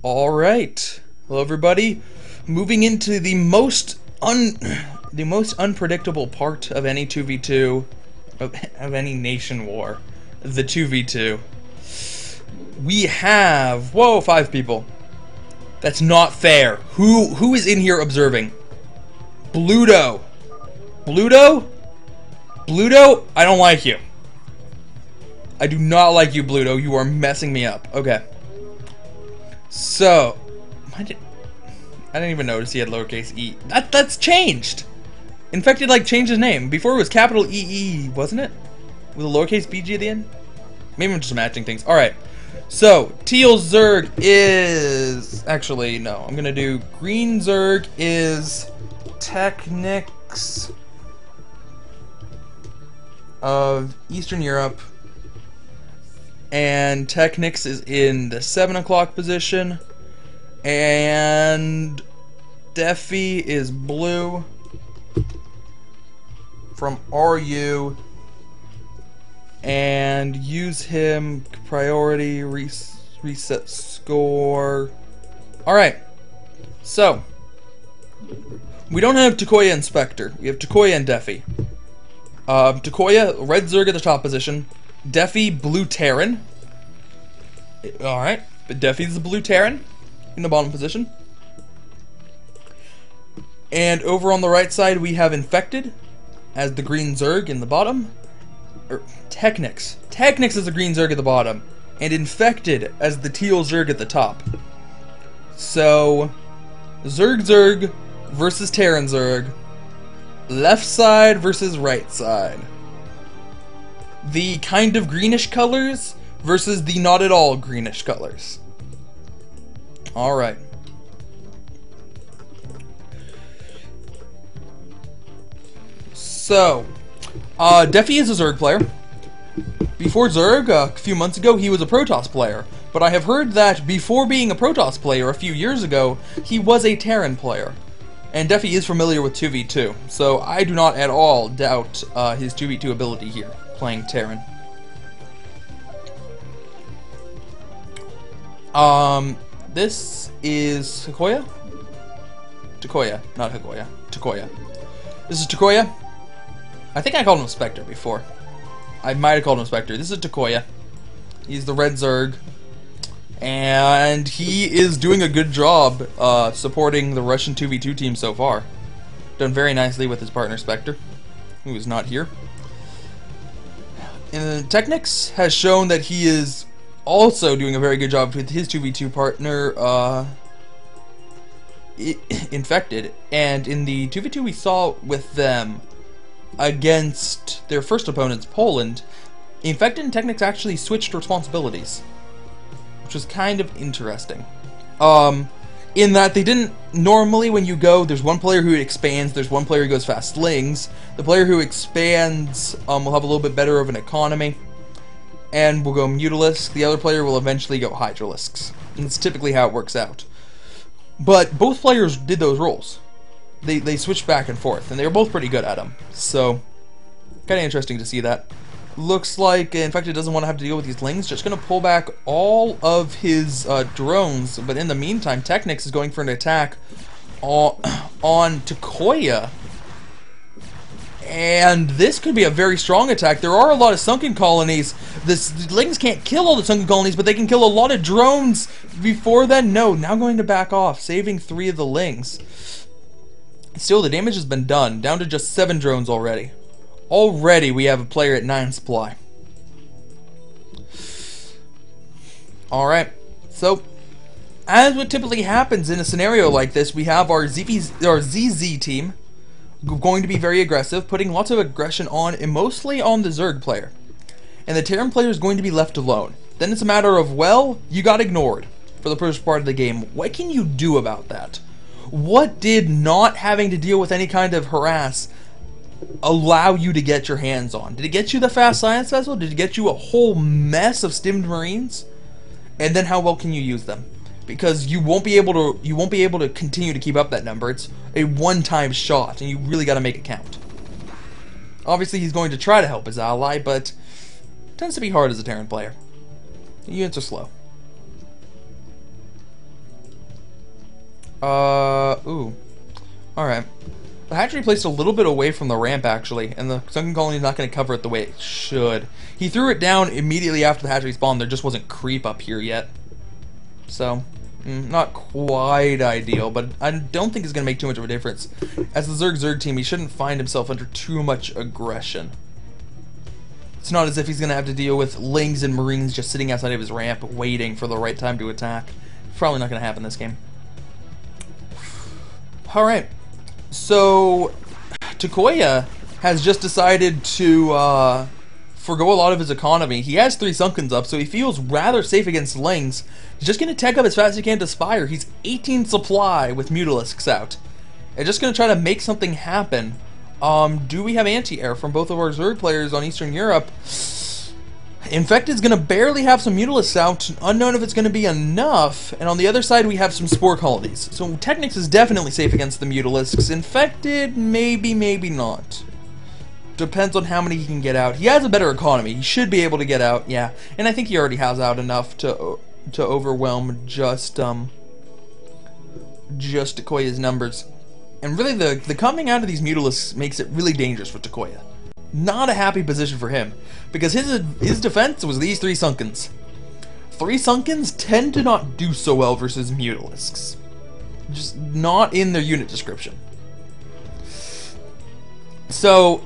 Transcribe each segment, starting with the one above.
All right. Hello, everybody. Moving into the most unpredictable part of any 2v2 of any nation war, the 2v2. We have 5 people. That's not fair. Who is in here observing? Bluto. Bluto? Bluto? I don't like you. I do not like you, Bluto. You are messing me up. Okay. So, I didn't even notice he had lowercase e. That's changed. Infected changed his name. Before it was capital EE, wasn't it? With a lowercase BG at the end? Maybe I'm just matching things. Alright. So, teal Zerg is... Actually, no. I'm gonna do green Zerg is TechnicS of Eastern Europe. And TechnicS is in the 7 o'clock position. And defi is blue from RU. And use him priority reset score. Alright. So we don't have tokyoa and Spectre. We have tokyoa and defi. Tokyoa, red Zerg at the top position. Defi, blue Terran. Alright, but Defi's the blue Terran in the bottom position. And over on the right side we have Infected as the green Zerg in the bottom. TechnicS. TechnicS is the green Zerg at the bottom. And Infected as the teal Zerg at the top. So, Zerg versus Terran Zerg. Left side versus right side. The kind of greenish colors versus the not at all greenish colors. Alright. So, defi is a Zerg player. Before Zerg, a few months ago, he was a Protoss player. But I have heard that before being a Protoss player a few years ago, he was a Terran player. And defi is familiar with 2v2, so I do not at all doubt his 2v2 ability here, playing Terran. This is tokyoa? Tokyoa, not Hagoya. Tokyoa. This is Tokyoa. I think I called him Spectre before. I might have called him Spectre. This is Tokyoa. He's the red Zerg. And he is doing a good job supporting the Russian 2v2 team so far. Done very nicely with his partner Spectre, who is not here. And TechnicS has shown that he is also doing a very good job with his 2v2 partner, Infected. And in the 2v2 we saw with them against their first opponents, Poland, Infected and TechnicS actually switched responsibilities, which was kind of interesting. In that they didn't, normally when you go, there's one player who expands, there's one player who goes fast slings. The player who expands will have a little bit better of an economy and will go Mutalisk. The other player will eventually go Hydralisks. And it's typically how it works out. But both players did those roles. They switched back and forth, and they were both pretty good at them. So, kind of interesting to see that. Looks like Infected doesn't want to have to deal with these lings. Just going to pull back all of his drones. But in the meantime, TechnicS is going for an attack on Tokyoa. And this could be a very strong attack. There are a lot of sunken colonies. The lings can't kill all the sunken colonies, but they can kill a lot of drones before then. No, now going to back off, saving 3 of the lings. Still, the damage has been done. Down to just 7 drones already. Already we have a player at 9 supply. Alright, so as what typically happens in a scenario like this, we have our ZZ team going to be very aggressive, putting lots of aggression on, and mostly on the Zerg player. And the Terran player is going to be left alone. Then it's a matter of, well, you got ignored for the first part of the game. What can you do about that? What did not having to deal with any kind of harass allow you to get your hands on? Did it get you the fast science vessel? Did it get you a whole mess of stimmed marines? And then how well can you use them? Because you won't be able to continue to keep up that number. It's a one-time shot, and you really got to make it count. Obviously, he's going to try to help his ally, but it tends to be hard as a Terran player. Units are slow. Ooh. Alright. The hatchery placed a little bit away from the ramp, actually, and the sunken colony is not going to cover it the way it should. He threw it down immediately after the hatchery spawned. There just wasn't creep up here yet. So, not quite ideal, but I don't think it's going to make too much of a difference. As the Zerg team, he shouldn't find himself under too much aggression. It's not as if he's going to have to deal with Lings and Marines just sitting outside of his ramp waiting for the right time to attack. Probably not going to happen this game. Alright. So, Tokoya has just decided to forgo a lot of his economy. He has 3 Sunkens up, so he feels rather safe against Lings. He's just going to tech up as fast as he can to Spire. He's 18 supply with Mutalisks out. And just going to try to make something happen. Do we have anti-air from both of our Zerg players on Eastern Europe? Infected's going to barely have some Mutalisks out, unknown if it's going to be enough, and on the other side we have some Spore Colonies. So TechnicS is definitely safe against the Mutalisks. Infected, maybe, maybe not. Depends on how many he can get out. He has a better economy. He should be able to get out, yeah. And I think he already has out enough to overwhelm just Tokoya's numbers. And really, the coming out of these Mutalisks makes it really dangerous for Tokoya. Not a happy position for him, because his defense was these 3 Sunkens. 3 Sunkens tend to not do so well versus Mutalisks. Just not in their unit description. So,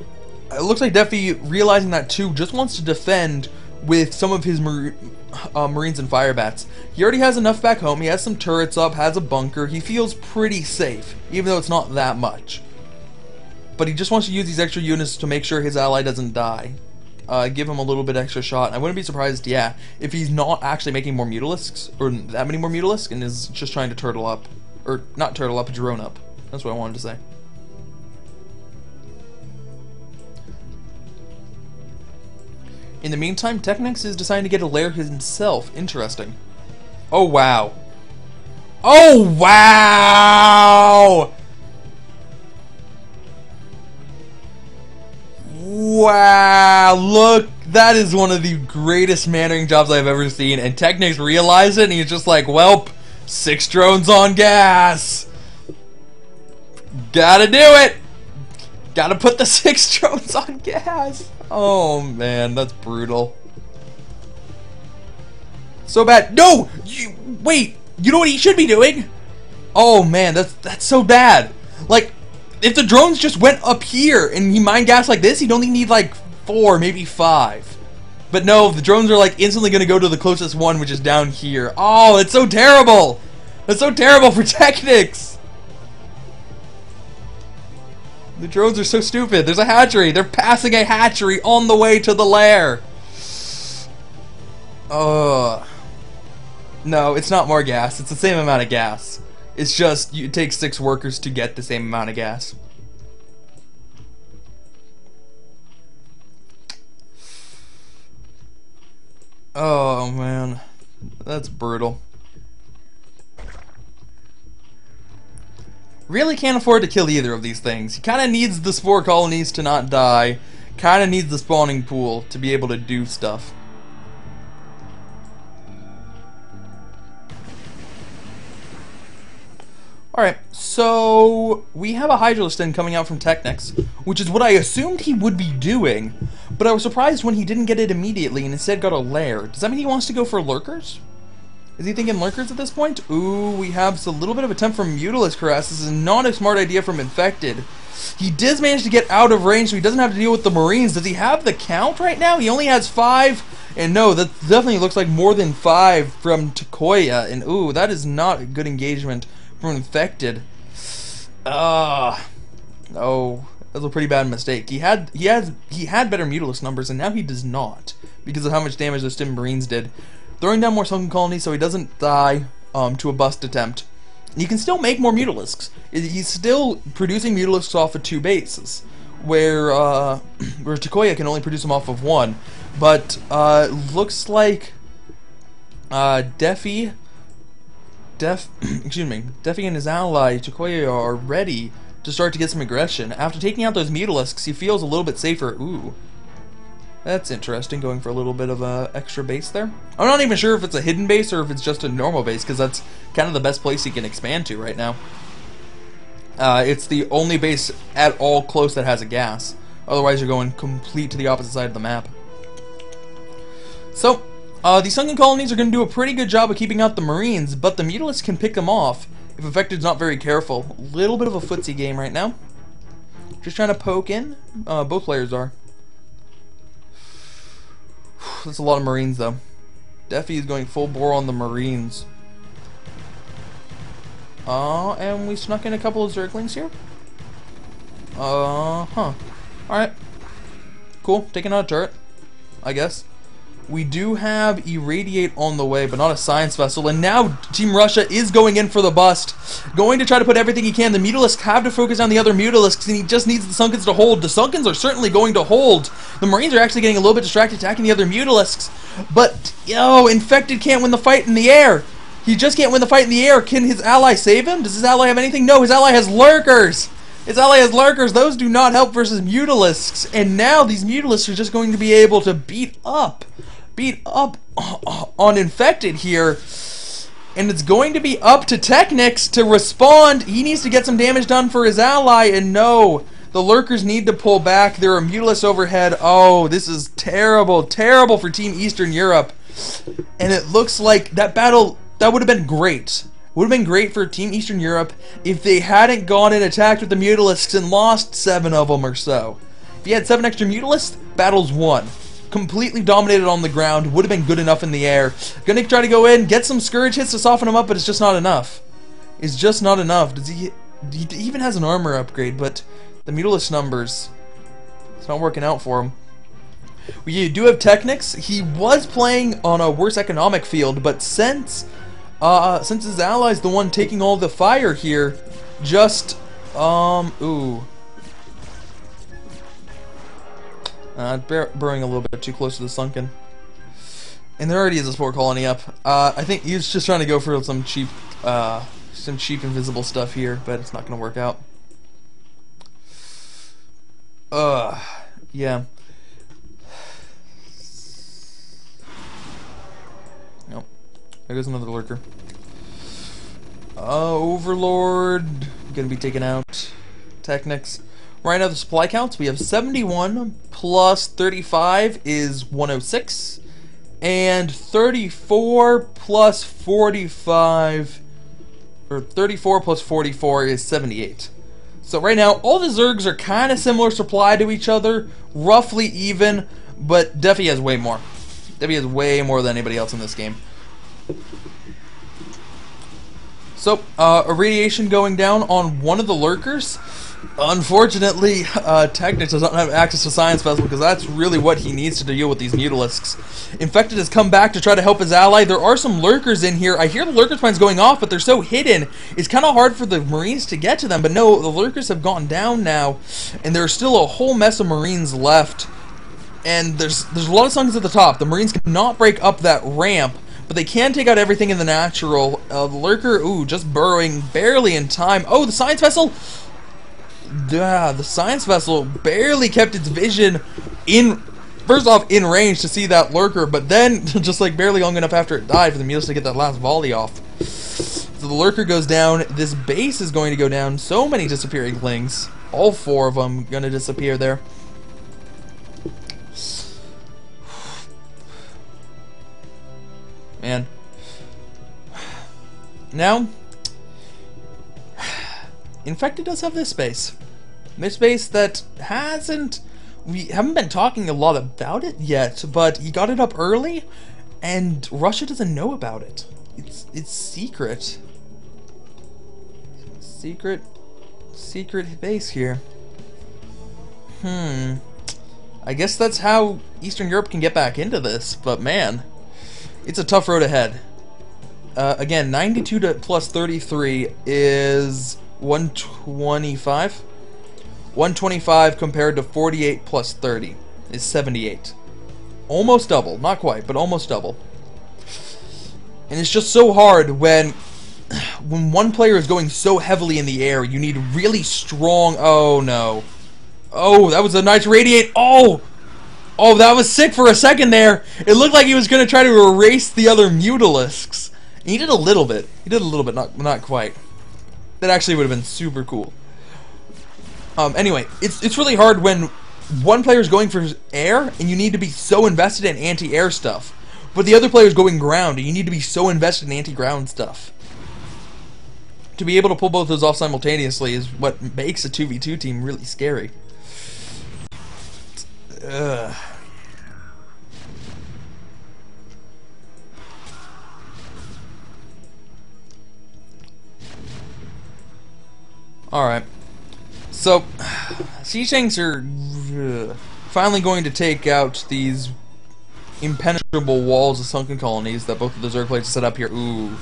it looks like defi, realizing that too, just wants to defend with some of his Marines and Firebats. He already has enough back home, he has some turrets up, has a bunker, he feels pretty safe, even though it's not that much. But he just wants to use these extra units to make sure his ally doesn't die. Give him a little bit extra shot. I wouldn't be surprised, yeah, if he's not actually making more Mutalisks, or that many more Mutalisks, and is just trying to turtle up. Or, not turtle up, drone up. That's what I wanted to say. In the meantime, TechnicS is deciding to get a lair himself. Interesting. Oh, wow. Oh, wow! Wow, look, that is one of the greatest mannering jobs I've ever seen, and TechnicS realized it, and he's just like, welp, 6 drones on gas. Gotta do it. Gotta put the 6 drones on gas. Oh, man, that's brutal. So bad. No! Wait, you know what he should be doing? Oh, man, that's so bad. Like, if the drones just went up here and he mine gas like this, he'd only need like 4, maybe 5. But no, the drones are like instantly going to go to the closest one, which is down here. Oh, it's so terrible! That's so terrible for TechnicS! The drones are so stupid. There's a hatchery. They're passing a hatchery on the way to the lair. No, it's not more gas. It's the same amount of gas. It's just, you take 6 workers to get the same amount of gas. Oh, man. That's brutal. Really can't afford to kill either of these things. He kind of needs the Spore Colonies to not die. Kind of needs the spawning pool to be able to do stuff. Alright, so we have a Hydraliston coming out from TechnicS, which is what I assumed he would be doing, but I was surprised when he didn't get it immediately and instead got a lair. Does that mean he wants to go for lurkers? Is he thinking lurkers at this point? Ooh, we have a little bit of attempt from Mutalisk Harass. This is not a smart idea from Infected. He does manage to get out of range, so he doesn't have to deal with the Marines. Does he have the count right now? He only has 5, and no, that definitely looks like more than 5 from Tokoya, and ooh, that is not a good engagement from Infected. Oh, that was a pretty bad mistake. He had better Mutalisk numbers, and now he does not because of how much damage those Stim Marines did. Throwing down more Sunken Colonies so he doesn't die to a bust attempt. He can still make more Mutalisks. He's still producing Mutalisks off of 2 bases, where Tokoya can only produce them off of 1. But looks like Defi and his ally Tokoya are ready to start to get some aggression. After taking out those Mutalisks, he feels a little bit safer. Ooh. That's interesting, going for a little bit of a extra base there. I'm not even sure if it's a hidden base or if it's just a normal base, because that's kind of the best place he can expand to right now. It's the only base at all close that has a gas. Otherwise, you're going complete to the opposite side of the map. So, the sunken colonies are going to do a pretty good job of keeping out the Marines, but the Mutalisks can pick them off if Infected's not very careful. A little bit of a footsie game right now. Just trying to poke in. Both players are. That's a lot of Marines, though. Defi is going full bore on the Marines. And we snuck in a couple of Zerglings here. Alright. Cool. Taking out a turret, I guess. We do have Irradiate on the way, but not a Science Vessel. And now Team Russia is going in for the bust. Going to try to put everything he can. The Mutalisks have to focus on the other Mutalisks, and he just needs the Sunkens to hold. The Sunkens are certainly going to hold. The Marines are actually getting a little bit distracted attacking the other Mutalisks. But, Infected can't win the fight in the air. He just can't win the fight in the air. Can his ally save him? Does his ally have anything? No, his ally has Lurkers. His ally has Lurkers. Those do not help versus Mutalisks. And now these Mutalisks are just going to be able to beat up on Infected here. And it's going to be up to TechnicS to respond. He needs to get some damage done for his ally. And no, the Lurkers need to pull back. There are Mutalisks overhead. Oh, this is terrible. Terrible for Team Eastern Europe. And it looks like that battle, that would have been great. Would have been great for Team Eastern Europe if they hadn't gone and attacked with the Mutalisks and lost 7 of them or so. If you had 7 extra Mutalisks, battle's won. Completely dominated on the ground, would have been good enough in the air. Gonna try to go in, get some Scourge hits to soften him up, but it's just not enough. It's just not enough. He even has an armor upgrade, but the Mutalisk numbers, it's not working out for him. We do have TechnicS. He was playing on a worse economic field, but since his ally's the one taking all the fire here, just burrowing a little bit too close to the sunken. And there already is a spore colony up. I think he's just trying to go for some cheap invisible stuff here, but it's not going to work out. Yeah. Nope. There goes another Lurker. Overlord gonna be taken out. TechnicS. Right now the supply counts, we have 71 plus 35 is 106, and 34 plus 45, or 34 plus 44 is 78. So right now all the Zergs are kind of similar supply to each other, roughly even, but Defi has way more. Defi has way more than anybody else in this game. So, irradiation going down on one of the Lurkers. Unfortunately, TechnicS does not have access to Science Vessel because that's really what he needs to deal with these Mutalisks. Infected has come back to try to help his ally. There are some Lurkers in here. I hear the Lurker spines going off, but they're so hidden. It's kind of hard for the Marines to get to them. But no, the Lurkers have gone down now, and there's still a whole mess of Marines left. And there's a lot of Sunkens at the top. The Marines cannot break up that ramp, but they can take out everything in the natural. The Lurker, just burrowing barely in time. Oh, the Science Vessel! The Science Vessel barely kept its vision first off in range to see that Lurker, but then just like barely long enough after it died for the Mutalisks to get that last volley off. So the Lurker goes down. This base is going to go down. So many disappearing Lings. All 4 of them going to disappear there. Man. Now, Infected does have this base. This base that we haven't been talking a lot about it yet, but he got it up early, and Russia doesn't know about it. It's secret. Secret base here. I guess that's how Eastern Europe can get back into this, but man, it's a tough road ahead. Again, 92 to plus 33 is 125. 125 compared to 48 plus 30 is 78. Almost double. Not quite, but almost double. And it's just so hard when one player is going so heavily in the air. You need really strong... Oh, no. Oh, that was a nice radiate. Oh! Oh, that was sick for a second there. It looked like he was going to try to erase the other Mutalisks. He did a little bit. He did a little bit, not quite. That actually would have been super cool. Anyway, it's really hard when one player is going for air and you need to be so invested in anti-air stuff, but the other player is going ground and you need to be so invested in anti-ground stuff. To be able to pull both those off simultaneously is what makes a 2v2 team really scary. Ugh. Alright. So, Siege tanks are finally going to take out these impenetrable walls of sunken colonies that both of the Zerg plates set up here. Ooh,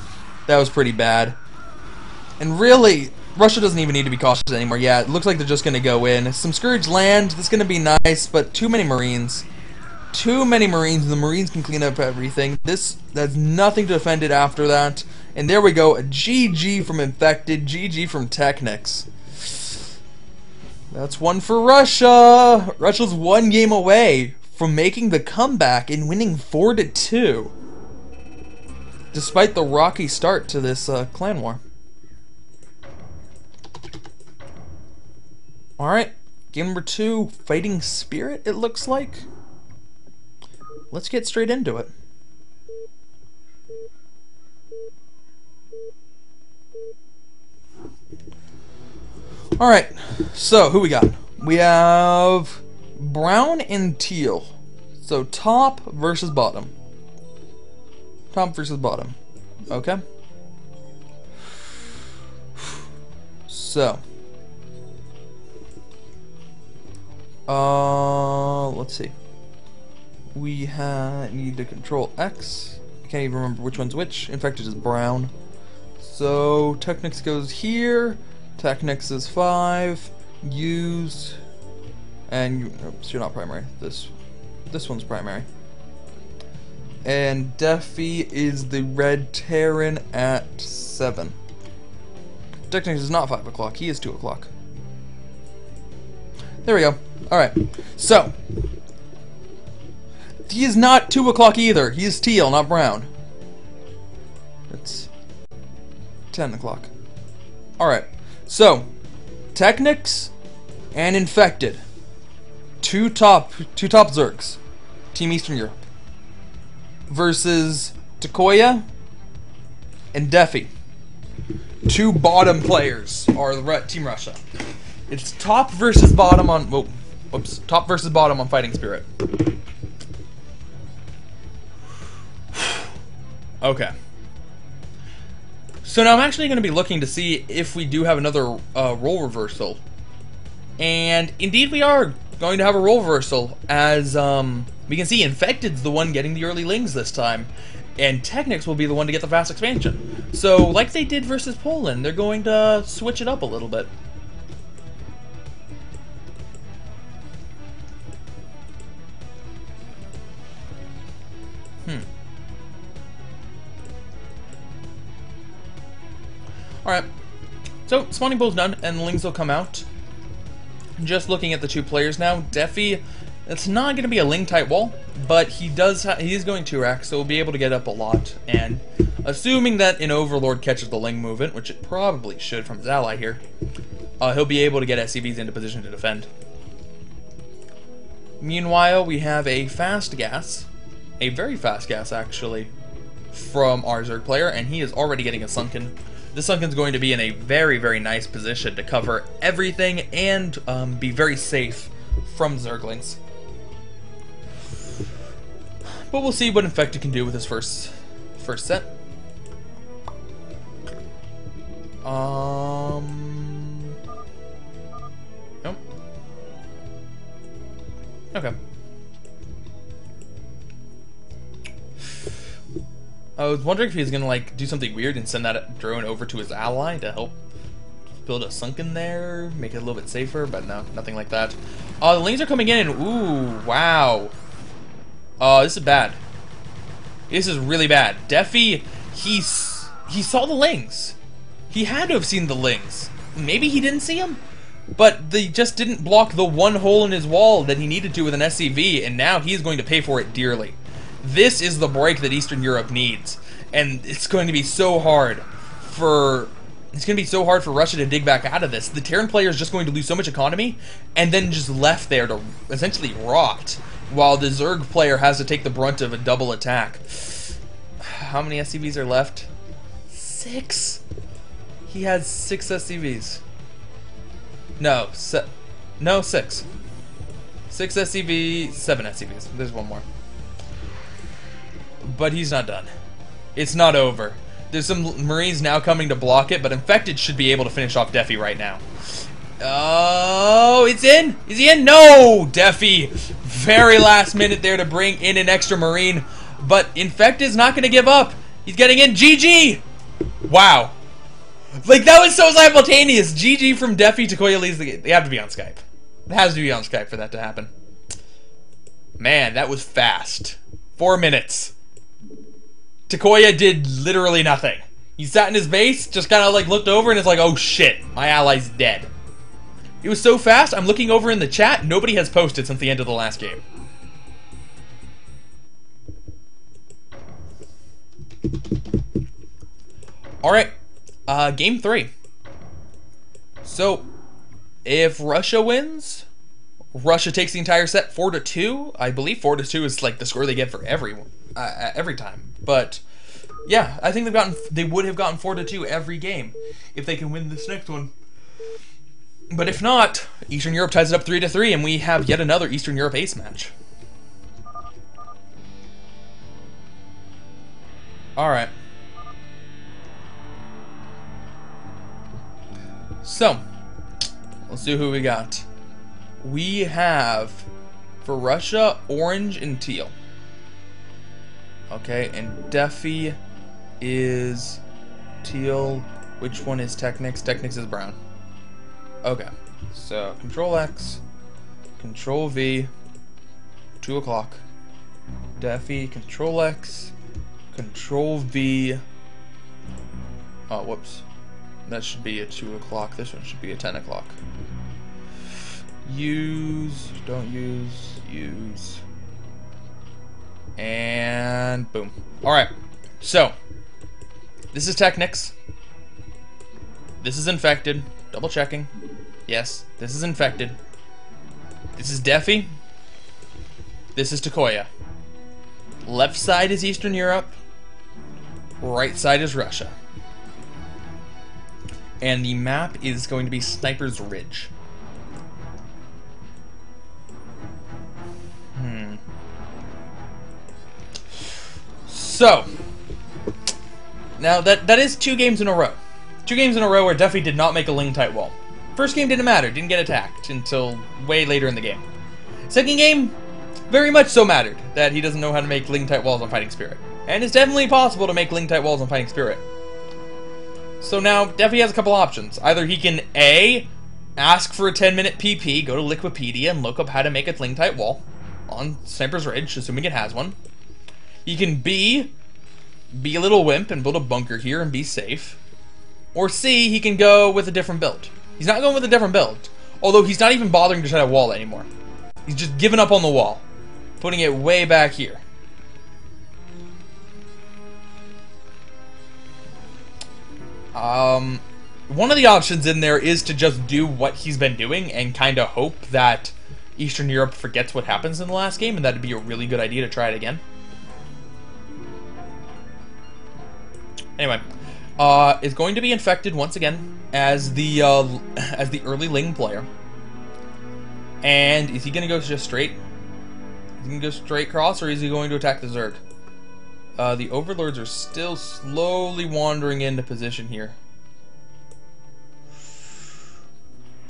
that was pretty bad. And really, Russia doesn't even need to be cautious anymore. Yeah, it looks like they're just going to go in. Some Scourge land, that's going to be nice, but too many Marines. Too many Marines, and the Marines can clean up everything. That's nothing to defend it after that. And there we go, a GG from Infected, GG from TechnicS. That's one for Russia. Russia's one game away from making the comeback and winning 4-2. Despite the rocky start to this clan war. Alright, game number 2, Fighting Spirit, it looks like. Let's get straight into it. Alright, so who we got? We have brown and teal. So top versus bottom. Top versus bottom. Okay. So. Let's see. We need to control X. I can't even remember which one's which. Infected is brown. So TechnicS goes here. TechnicS is 5. Used. And oops, you're not primary. This one's primary. And defi is the red Terran at 7. TechnicS is not 5 o'clock. He is 2 o'clock. There we go. Alright. So. He is not 2 o'clock either. He is teal, not brown. It's 10 o'clock. Alright. So. TechnicS and Infected. Two top Zergs. Team Eastern Europe. Versus tokyoa and defi. 2 bottom players are Team Russia. It's top versus bottom on top versus bottom on Fighting Spirit. Okay. So now I'm actually going to be looking to see if we do have another role reversal. And indeed we are going to have a role reversal, as we can see Infected's the one getting the early lings this time, and TechnicS will be the one to get the fast expansion. So like they did versus Poland, they're going to switch it up a little bit. Alright, so spawning pool's done, and the lings will come out. Just looking at the 2 players now, defi, it's not going to be a ling type wall, but he is going 2-rack, so we'll be able to get up a lot. And assuming that an Overlord catches the ling movement, which it probably should from his ally here, he'll be able to get SCVs into position to defend. Meanwhile, we have a fast gas, a very fast gas actually, from our Zerg player, and he is already getting a sunken. This sunken's going to be in a very, very nice position to cover everything and be very safe from Zerglings. But we'll see what Infected can do with his first set. Nope. Okay. I was wondering if he was gonna like do something weird and send that drone over to his ally to help build a sunken there, make it a little bit safer, but no, nothing like that. The lings are coming in. Ooh, wow. This is bad. This is really bad. Defi, he saw the lings. He had to have seen the lings. Maybe he didn't see them, But they just didn't block the one hole in his wall that he needed to with an SCV, and now he's going to pay for it dearly. This is the break that Eastern Europe needs, and it's going to be so hard for Russia to dig back out of this. The Terran player is just going to lose so much economy, and then just left there to essentially rot, while the Zerg player has to take the brunt of a double attack. How many SCVs are left? 6? He has 6 SCVs. No, 6. 6 SCV, 7 SCVs. There's one more. But he's not done. It's not over. There's some Marines now coming to block it, but Infected should be able to finish off Defi right now. Oh, it's in! Is he in? No! Defi, very last minute there to bring in an extra Marine, but Infected's not going to give up. He's getting in. GG! Wow. Like, that was so simultaneous. GG from Defi. Tokyoa leads the game. They have to be on Skype. It has to be on Skype for that to happen. Man, that was fast. 4 minutes. Tokyoa did literally nothing. He sat in his base, just kind of like looked over, and it's like, oh shit, my ally's dead. It was so fast, I'm looking over in the chat, nobody has posted since the end of the last game. Alright, game 3. So, if Russia wins, Russia takes the entire set 4-2. I believe 4-2 is like the score they get for every time. But yeah, I think they would have gotten 4-2 every game if they can win this next one. But if not, Eastern Europe ties it up 3-3, and we have yet another Eastern Europe ace match. All right. So, let's see who we got. We have, for Russia, orange and teal. Okay, and Defi is teal. Which one is TechnicS? TechnicS is brown. Okay, so Control X, Control V, 2 o'clock. Defi, Control X, Control V. Oh, whoops. That should be a 2 o'clock. This one should be a 10 o'clock. Use, don't use, use. And boom. Alright, so this is TechnicS. This is Infected. Double checking. Yes, this is Infected. This is Defi. This is Tokyoa. Left side is Eastern Europe. Right side is Russia. And the map is going to be Sniper's Ridge. So, now that is 2 games in a row. 2 games in a row where Defi did not make a ling tight wall. First game didn't matter, didn't get attacked until way later in the game. Second game, very much so mattered that he doesn't know how to make ling tight walls on Fighting Spirit. And it's definitely possible to make ling tight walls on Fighting Spirit. So now, Defi has a couple options. Either he can A, ask for a 10-minute PP, go to Liquipedia and look up how to make a ling tight wall on Sniper's Ridge, assuming it has one. He can B, be a little wimp and build a bunker here and be safe. Or C, he can go with a different build. He's not going with a different build, although he's not even bothering to try to wall it anymore. He's just giving up on the wall, putting it way back here. One of the options in there is to just do what he's been doing and kind of hope that Eastern Europe forgets what happens in the last game, and that'd be a really good idea to try it again. Anyway, is going to be Infected once again as the early ling player. And is he going to go just straight? Is he going to go straight cross, or is he going to attack the Zerg? The Overlords are still slowly wandering into position here.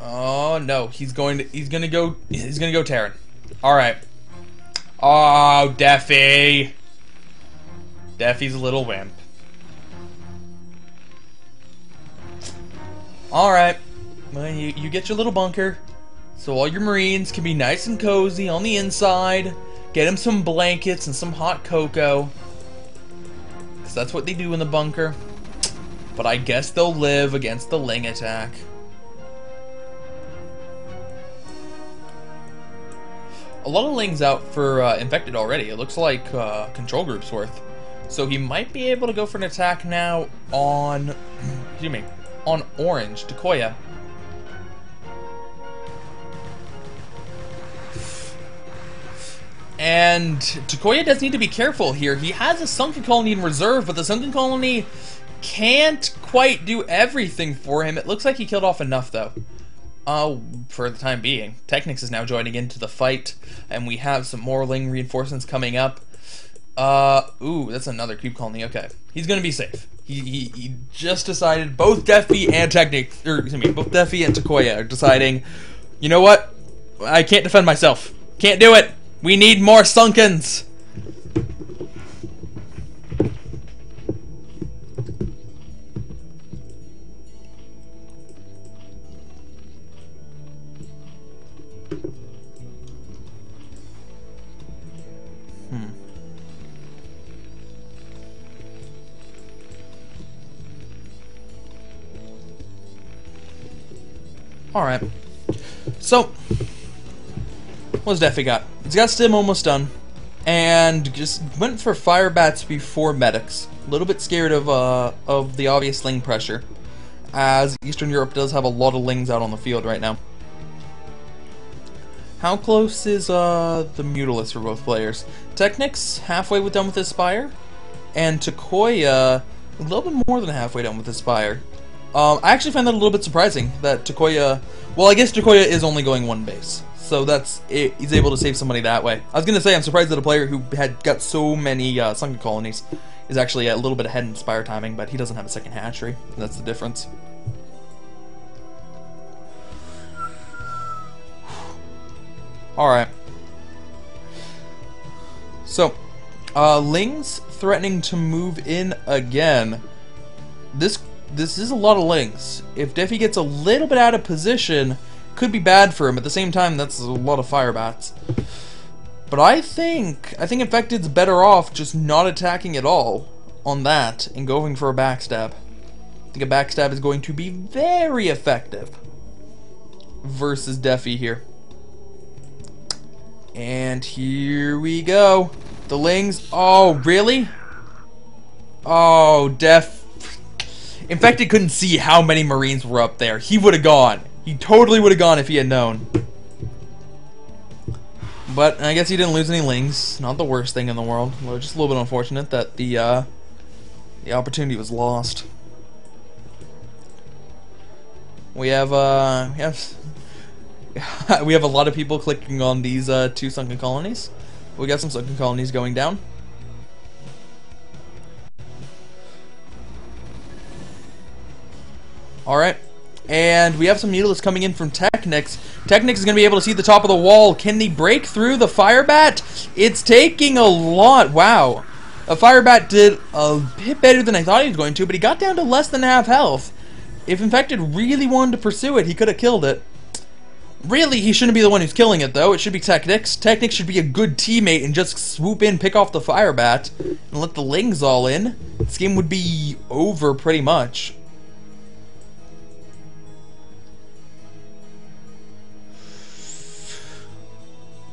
Oh no, he's gonna go Terran. All right. Oh, Defi. Defi's a little wimp. Alright, well, you get your little bunker, so all your Marines can be nice and cozy on the inside. Get them some blankets and some hot cocoa, because that's what they do in the bunker. But I guess they'll live against the ling attack. A lot of Ling's out for Infected already. It looks like Control Group's worth. So he might be able to go for an attack now on, excuse me, on Orange, Tokyoa. And Tokyoa does need to be careful here. He has a Sunken Colony in reserve, but the Sunken Colony can't quite do everything for him. It looks like he killed off enough, though. For the time being. TechnicS is now joining into the fight, and we have some more Ling reinforcements coming up. Ooh, that's another Cube Colony. Okay. He's gonna be safe. He just decided, both defi and TechnicS, or excuse me, both defi and Tokyoa are deciding, you know what? I can't defend myself. Can't do it. We need more Sunkens. Alright. So, what's Defi got? He's got Stim almost done. And just went for Fire Bats before Medics. A little bit scared of the obvious Ling pressure, as Eastern Europe does have a lot of Lings out on the field right now. How close is the Mutalisk for both players? TechnicS halfway done with his Spire, and Tokyoa a little bit more than halfway done with his Spire. I actually find that a little bit surprising that Tokyoa, well, I guess Tokyoa is only going one base, so that's it. He's able to save somebody that way. I was gonna say I'm surprised that a player who had got so many Sunken Colonies is actually a little bit ahead in Spire timing, but he doesn't have a second hatchery. That's the difference. Alright. So, Lings threatening to move in again. This is a lot of Lings. If Defi gets a little bit out of position, could be bad for him. At the same time, that's a lot of Fire Bats. But I think Infected's better off just not attacking at all on that and going for a backstab. I think a backstab is going to be very effective versus Defi here. And here we go. The Lings. Oh, really? Oh, Infected couldn't see how many Marines were up there. He would have gone. He totally would have gone if he had known. But I guess he didn't lose any Lings. Not the worst thing in the world. Well, just a little bit unfortunate that the opportunity was lost. We have we have a lot of people clicking on these two Sunken Colonies. We got some Sunken Colonies going down. Alright, and we have some Mutalisk coming in from TechnicS. TechnicS is going to be able to see the top of the wall. Can they break through the Fire Bat? It's taking a lot. Wow. A Fire Bat did a bit better than I thought he was going to, but he got down to less than half health. If Infected really wanted to pursue it, he could have killed it. Really, he shouldn't be the one who's killing it, though. It should be TechnicS. TechnicS should be a good teammate and just swoop in, pick off the Fire Bat, and let the Lings all in. This game would be over pretty much.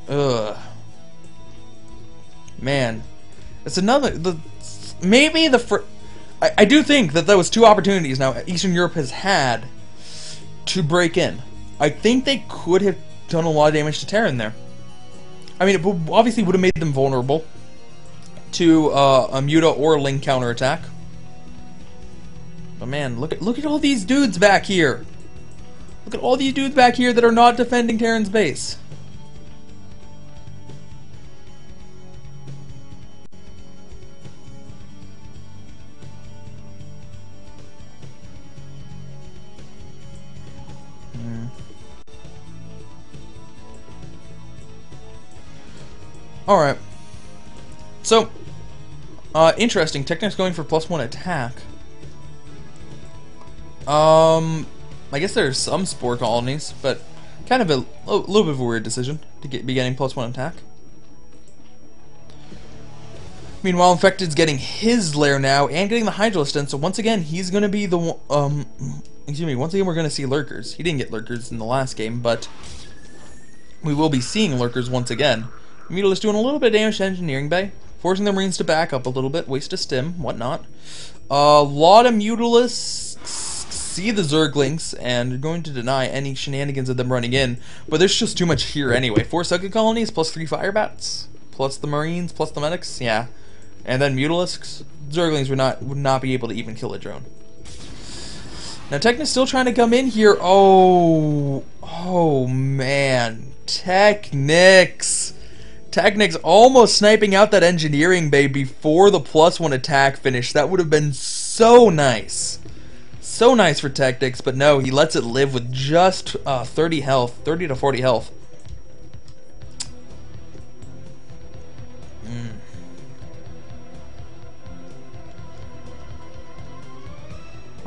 Ugh. Man. It's another... Maybe the... I do think that there was two opportunities now Eastern Europe has had to break in. I think they could have done a lot of damage to Terran there. I mean, it obviously would have made them vulnerable to a Muta or Ling counterattack. But man, look at all these dudes back here. Look at all these dudes back here that are not defending Terran's base. Alright. So, interesting. TechnicS going for +1 attack. I guess there's some Spore Colonies, but kind of a little bit of a weird decision to be getting +1 attack. Meanwhile, Infected's getting his lair now and getting the Hydraliston, so once again, he's going to be the one, excuse me, once again we're going to see Lurkers. He didn't get Lurkers in the last game, but we will be seeing lurkers once again. Mutalisk doing a little bit of damage to Engineering Bay, forcing the Marines to back up a little bit, waste a stim, whatnot. A lot of Mutalisks see the Zerglings and are going to deny any shenanigans of them running in, but there's just too much here anyway. 4 second colonies plus 3 fire bats, plus the Marines, plus the medics, yeah. And then Mutalisks, Zerglings would not be able to even kill a drone. Now TechnicS still trying to come in here. Oh man, TechnicS almost sniping out that Engineering Bay before the +1 attack finished. That would have been so nice. So nice for TechnicS, but no, he lets it live with just 30 health, 30 to 40 health.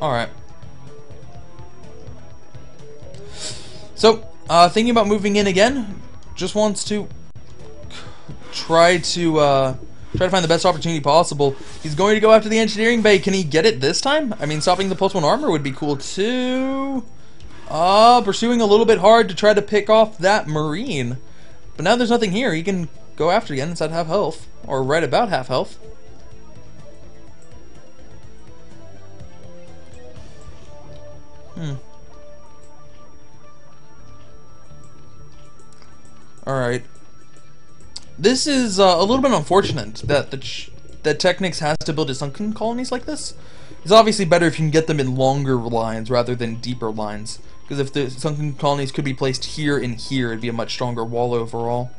Alright. So, thinking about moving in again, just wants to try to find the best opportunity possible. He's going to go after the Engineering Bay. Can he get it this time? I mean, stopping the +1 armor would be cool too. Pursuing a little bit hard to try to pick off that Marine. But now there's nothing here. He can go after again inside half health, or right about half health. Alright. This is a little bit unfortunate that that TechnicS has to build his sunken colonies like this. It's obviously better if you can get them in longer lines rather than deeper lines. Because if the sunken colonies could be placed here and here, it'd be a much stronger wall overall.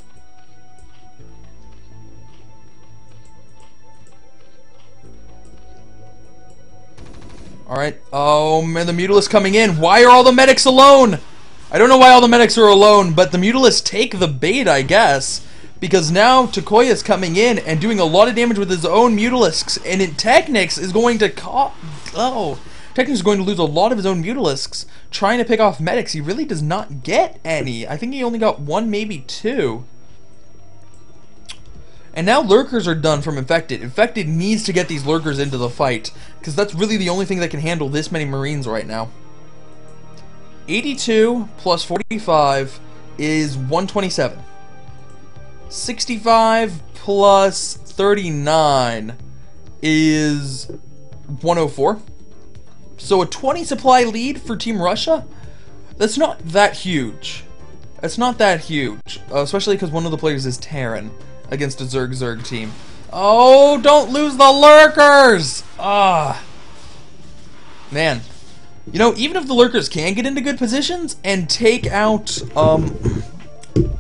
Alright. Oh man, the Mutalisk coming in. Why are all the medics alone? I don't know why all the medics are alone, but the Mutalisk take the bait, I guess. Because now Tokyoa is coming in and doing a lot of damage with his own Mutalisks, and TechnicS is going to TechnicS is going to lose a lot of his own Mutalisks trying to pick off medics. He really does not get any. I think he only got 1, maybe 2. And now lurkers are done from Infected. Infected needs to get these lurkers into the fight, because that's really the only thing that can handle this many Marines right now. 82 plus 45 is 127. 65 plus 39 is 104. So a 20 supply lead for Team Russia? That's not that huge. It's not that huge, especially because one of the players is Terran against a Zerg team. Oh, don't lose the lurkers! Man. You know, even if the lurkers can get into good positions and take out,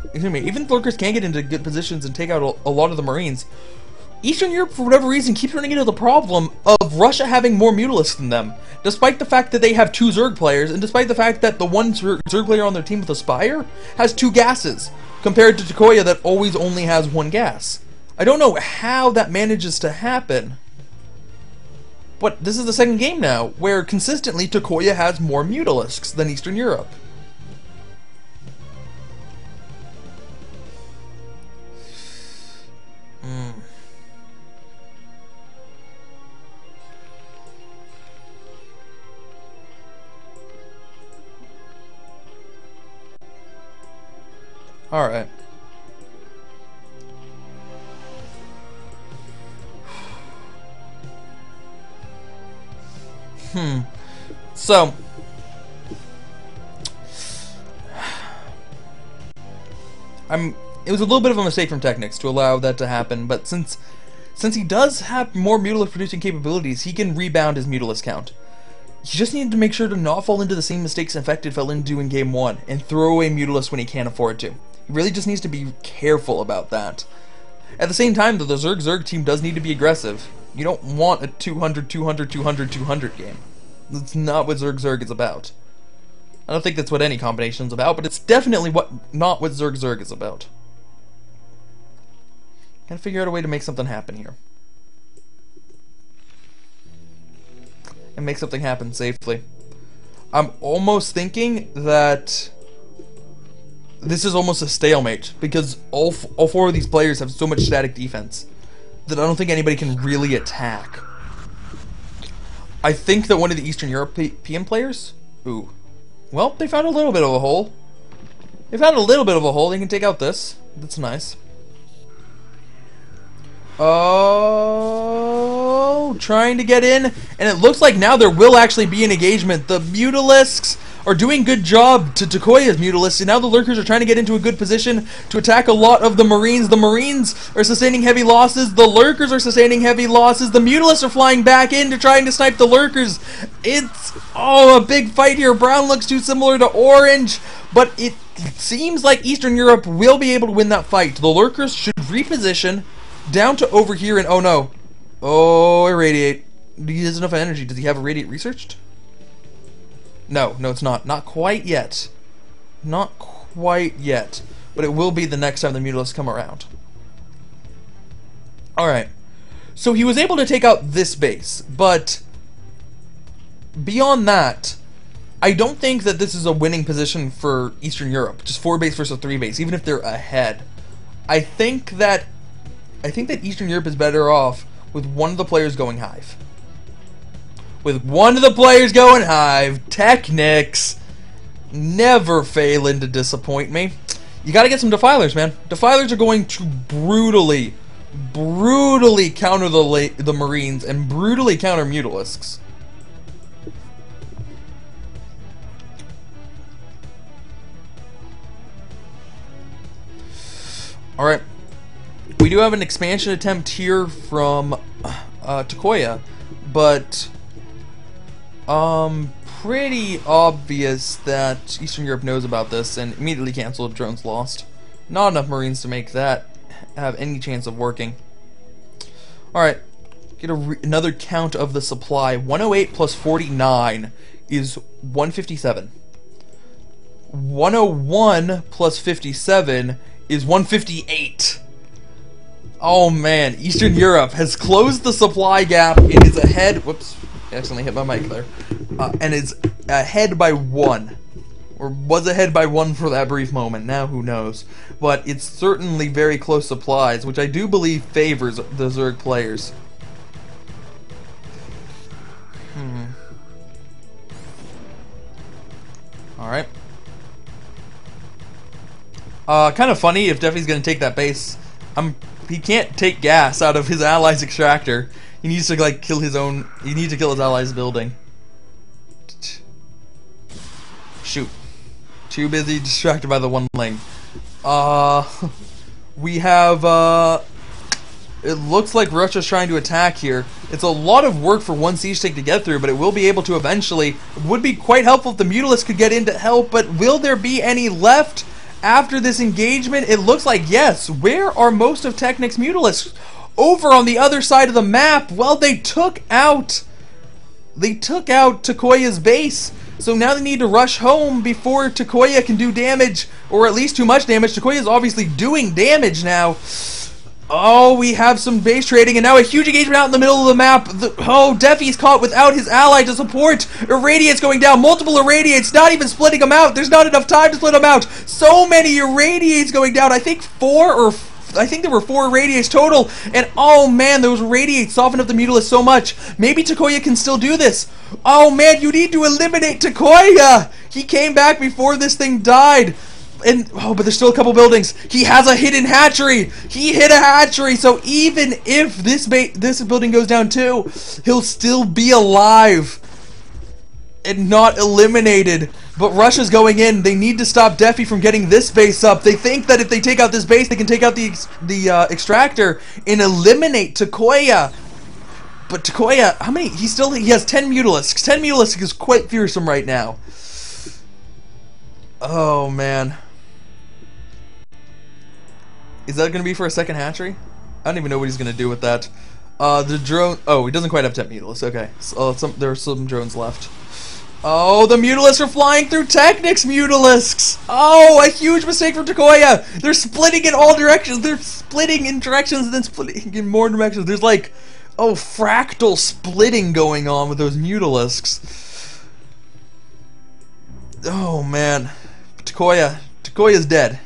excuse me, even if the lurkers can get into good positions and take out a lot of the Marines, Eastern Europe, for whatever reason, keeps running into the problem of Russia having more Mutalisks than them, despite the fact that they have 2 Zerg players, and despite the fact that the one Zerg player on their team with a Spire has 2 gases, compared to Tokyoa that always only has 1 gas. I don't know how that manages to happen, but this is the second game now, where consistently Tokyoa has more Mutalisks than Eastern Europe. Alright. So, it was a little bit of a mistake from TechnicS to allow that to happen, but since he does have more Mutalisk producing capabilities, he can rebound his Mutalisk count. He just needed to make sure to not fall into the same mistakes Infected fell into in Game 1, and throw away Mutalisk when he can't afford to. He really just needs to be careful about that. At the same time, though, the Zerg team does need to be aggressive. You don't want a 200, 200, 200, 200 game. That's not what Zerg is about. I don't think that's what any combination is about, but it's definitely not what Zerg is about. Gotta figure out a way to make something happen here. And make something happen safely. I'm almost thinking that this is almost a stalemate, because all 4 of these players have so much static defense that I don't think anybody can really attack. I think that one of the Eastern European players... Ooh. Well, they found a little bit of a hole. They've had a little bit of a hole. They can take out this. That's nice. Oh, trying to get in, and it looks like now there will actually be an engagement. The Mutalisks are doing good job to tokyoa's Mutalisks, and now the Lurkers are trying to get into a good position to attack a lot of the Marines. The Marines are sustaining heavy losses. The Lurkers are sustaining heavy losses. The Mutalisks are flying back in to trying to snipe the Lurkers. It's, a big fight here. Brown looks too similar to orange, but it seems like Eastern Europe will be able to win that fight. The Lurkers should reposition down to over here, and oh no. Oh, irradiate. He has enough energy. Does he have irradiate researched? No, it's not. Not quite yet. Not quite yet. But it will be the next time the Mutalisks come around. Alright. So he was able to take out this base, but beyond that, I don't think that this is a winning position for Eastern Europe. Just 4 base versus 3 base, even if they're ahead. I think that Eastern Europe is better off with one of the players going Hive. With one of the players going Hive, TechnicS, never failing to disappoint me. You gotta get some Defilers, man. Defilers are going to brutally counter the Marines and brutally counter Mutalisks. Alright. We do have an expansion attempt here from Tokyoa, but pretty obvious that Eastern Europe knows about this and immediately canceled. Drones lost. Not enough Marines to make that have any chance of working. Alright, get another count of the supply. 108 plus 49 is 157. 101 plus 57 is 158. Oh man, Eastern Europe has closed the supply gap and is ahead. Whoops, I accidentally hit my mic there. And is ahead by 1. Or was ahead by 1 for that brief moment. Now who knows. But it's certainly very close supplies, which I do believe favors the Zerg players. Alright. Kind of funny if defi's gonna take that base. He can't take gas out of his ally's extractor. He needs to like kill his own. He needs to kill his ally's building. Shoot. Too busy distracted by the one lane. We have it looks like Russia's trying to attack here. It's a lot of work for one siege tank to get through, but it will be able to eventually. It would be quite helpful if the Mutalisks could get in to help, but will there be any left? After this engagement, it looks like yes. Where are most of TechnicS Mutalisks? Over on the other side of the map. Well, they took out Tokyoa's base. So now they need to rush home before Tokyoa can do damage, or at least too much damage. Tokyoa is obviously doing damage now. Oh, we have some base trading, and now a huge engagement out in the middle of the map. Defi's caught without his ally to support. Irradiate's going down. Multiple Irradiates, not even splitting them out. There's not enough time to split them out. So many Irradiates going down. I think there were 4 Irradiates total. And oh man, those Irradiates softened up the Mutalisks so much. Maybe Tokyoa can still do this. Oh man, you need to eliminate Tokyoa. He came back before this thing died. And but there's still a couple buildings. He has a hidden hatchery. He hit a hatchery, so even if this building goes down too, he'll still be alive and not eliminated. But Russia's going in. They need to stop defi from getting this base up. They think that if they take out this base, they can take out the extractor and eliminate Tokyoa. But Tokyoa, how many? He has 10 Mutalisks. 10 Mutalisks is quite fearsome right now. Oh man. Is that going to be for a second hatchery? I don't even know what he's going to do with that. The drone... Oh, he doesn't quite have 10 Mutalisks. Okay. So, there are some drones left. Oh, the Mutalisks are flying through TechnicS Mutalisks! Oh, a huge mistake from Tokyoa! They're splitting in all directions! They're splitting in directions and then splitting in more directions. There's like... Oh, fractal splitting going on with those Mutalisks. Oh, man. Tokyoa's dead.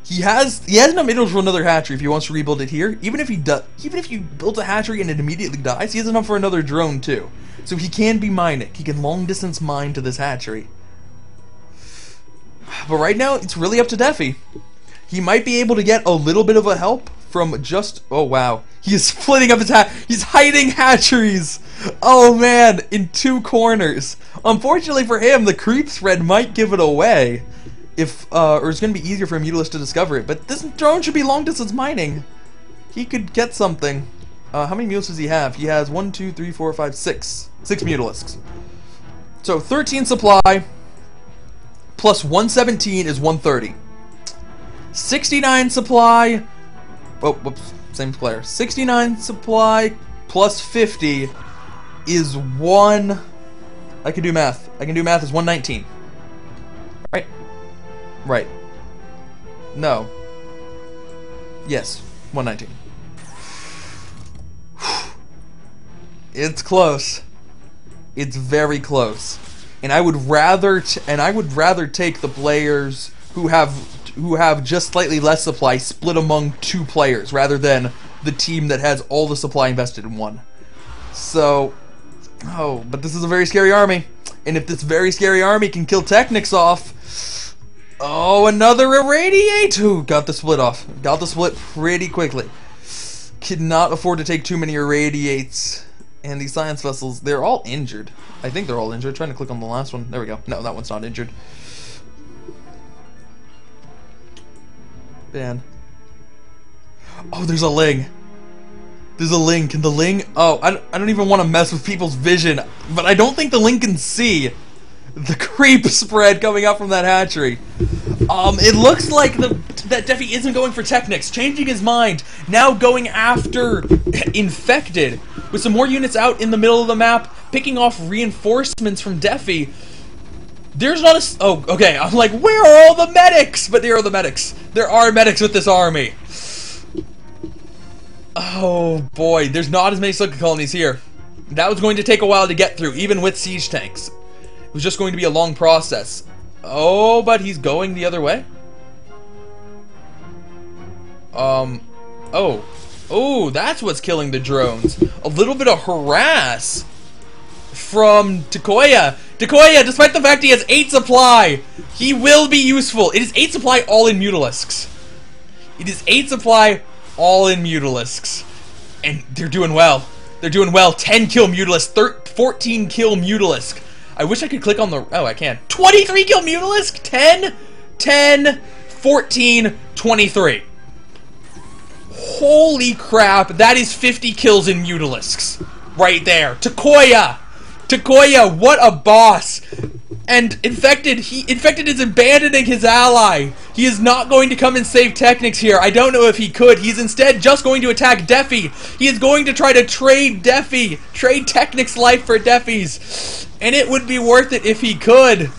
He has enough minerals for another hatchery if he wants to rebuild it here. Even if you build a hatchery and it immediately dies, he has enough for another drone too. So he can be mining. He can long distance mine to this hatchery. But right now, it's really up to defi. He might be able to get a little bit of a help from just... Oh, wow. He is splitting up his He's hiding hatcheries. Oh, man. In 2 corners. Unfortunately for him, the creep spread might give it away. Or it's going to be easier for a Mutalisk to discover it. But this drone should be long distance mining. He could get something. How many Mutalisks does he have? He has 1, 2, 3, 4, 5, 6. 6 Mutalisks. So 13 supply plus 117 is 130. 69 supply. Oh, whoops. Same player. 69 supply plus 50 is 1. I can do math. I can do math is 119. Right? Right. No. Yes. 119. It's close. It's very close. And I would rather take the players who have just slightly less supply split among 2 players rather than the team that has all the supply invested in one. So, but this is a very scary army. And if this very scary army can kill TechnicS off, another irradiate! Ooh, got the split off. Got the split pretty quickly. Cannot afford to take too many irradiates. And these science vessels, they're all injured. I think they're all injured. Trying to click on the last one. There we go. No, that one's not injured. Man. Oh, there's a Ling. There's a Ling. Can the Ling... Oh, I don't even want to mess with people's vision. But I don't think the Ling can see the creep spread coming up from that hatchery. It looks like that defi isn't going for TechnicS, changing his mind, now going after Infected, with some more units out in the middle of the map, picking off reinforcements from defi. There's not a... Oh, okay, I'm like, where are all the medics? But there are the medics. There are medics with this army. Oh, boy, there's not as many silica colonies here. That was going to take a while to get through, even with siege tanks. It was just going to be a long process. Oh, but he's going the other way? Oh, that's what's killing the drones. A little bit of harass from tokyoa. Tokyoa, despite the fact he has 8 supply, he will be useful. It is 8 supply all in Mutalisks. It is 8 supply all in Mutalisks. And they're doing well. They're doing well. 10 kill Mutalisk, 14 kill Mutalisk. I wish I could click on the... Oh, I can. 23 kill Mutalisk? 10, 10, 14, 23. Holy crap, that is 50 kills in Mutalisks. Right there. Tokyoa! Tokyoa, what a boss! And Infected is abandoning his ally. He is not going to come and save TechnicS here. I don't know if he could. He's instead just going to attack defi. He is going to try to trade defi. Trade TechnicS life for defi's. And it would be worth it if he could.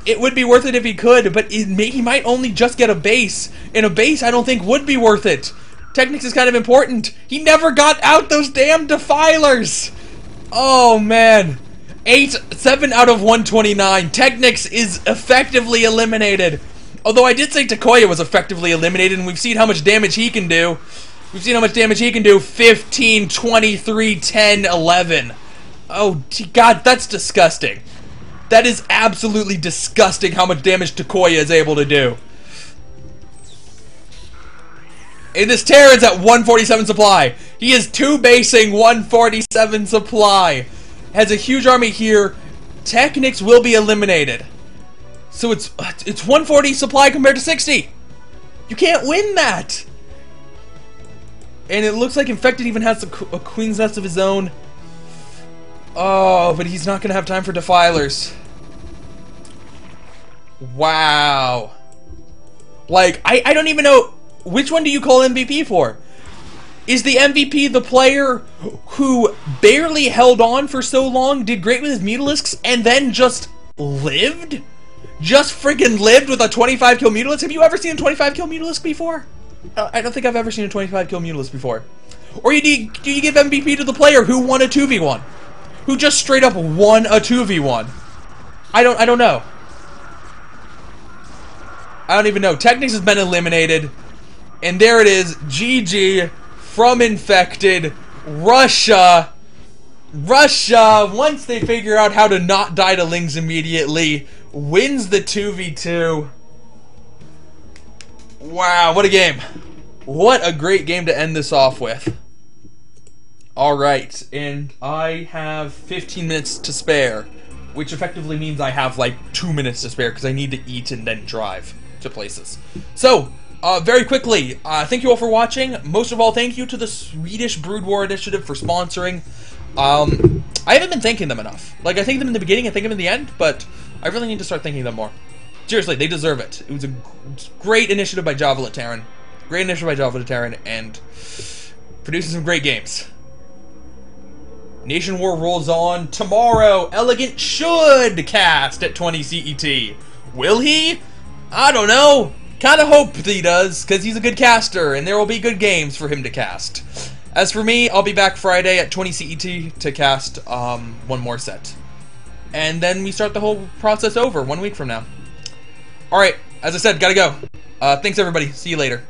It would be worth it if he could, but he might only just get a base. And a base I don't think would be worth it. TechnicS is kind of important. He never got out those damn defilers. Oh, man. 7 out of 129. TechnicS is effectively eliminated. Although I did say Tokyoa was effectively eliminated, and we've seen how much damage he can do. We've seen how much damage he can do. 15, 23, 10, 11. Oh, God, that's disgusting. That is absolutely disgusting how much damage Tokyoa is able to do. And this Terran's at 147 supply. He is 2 basing 147 supply. Has a huge army here. TechnicS will be eliminated. So it's 140 supply compared to 60. You can't win that. And it looks like Infected even has a Queen's Nest of his own. Oh, but he's not going to have time for defilers. Wow. Like, I don't even know... Which one do you call MVP for? Is the MVP the player who barely held on for so long, did great with his Mutalisks, and then just lived? Just freaking lived with a 25 kill Mutalisk? Have you ever seen a 25 kill Mutalisk before? I don't think I've ever seen a 25 kill Mutalisk before. Or do you give MVP to the player who won a 2v1? Who just straight up won a 2v1? I don't know. I don't even know. TechnicS has been eliminated. And there it is. GG from Infected. Russia, once they figure out how to not die to Lings immediately, wins the 2v2. Wow, what a game. What a great game to end this off with. Alright, and I have 15 minutes to spare, which effectively means I have like 2 minutes to spare because I need to eat and then drive to places. So, very quickly, thank you all for watching. Most of all, thank you to the Swedish Brood War Initiative for sponsoring. I haven't been thanking them enough. Like, I thank them in the beginning, I thank them in the end, but I really need to start thanking them more. Seriously, they deserve it. It was a great initiative by Javelitaran. Great initiative by Javelitaran, and producing some great games. Nation War rolls on. Tomorrow, Elegant should cast at 20 CET. Will he? I don't know. Kinda hope that he does, because he's a good caster, and there will be good games for him to cast. As for me, I'll be back Friday at 20 CET to cast one more set. And then we start the whole process over 1 week from now. Alright, as I said, gotta go. Thanks everybody. See you later.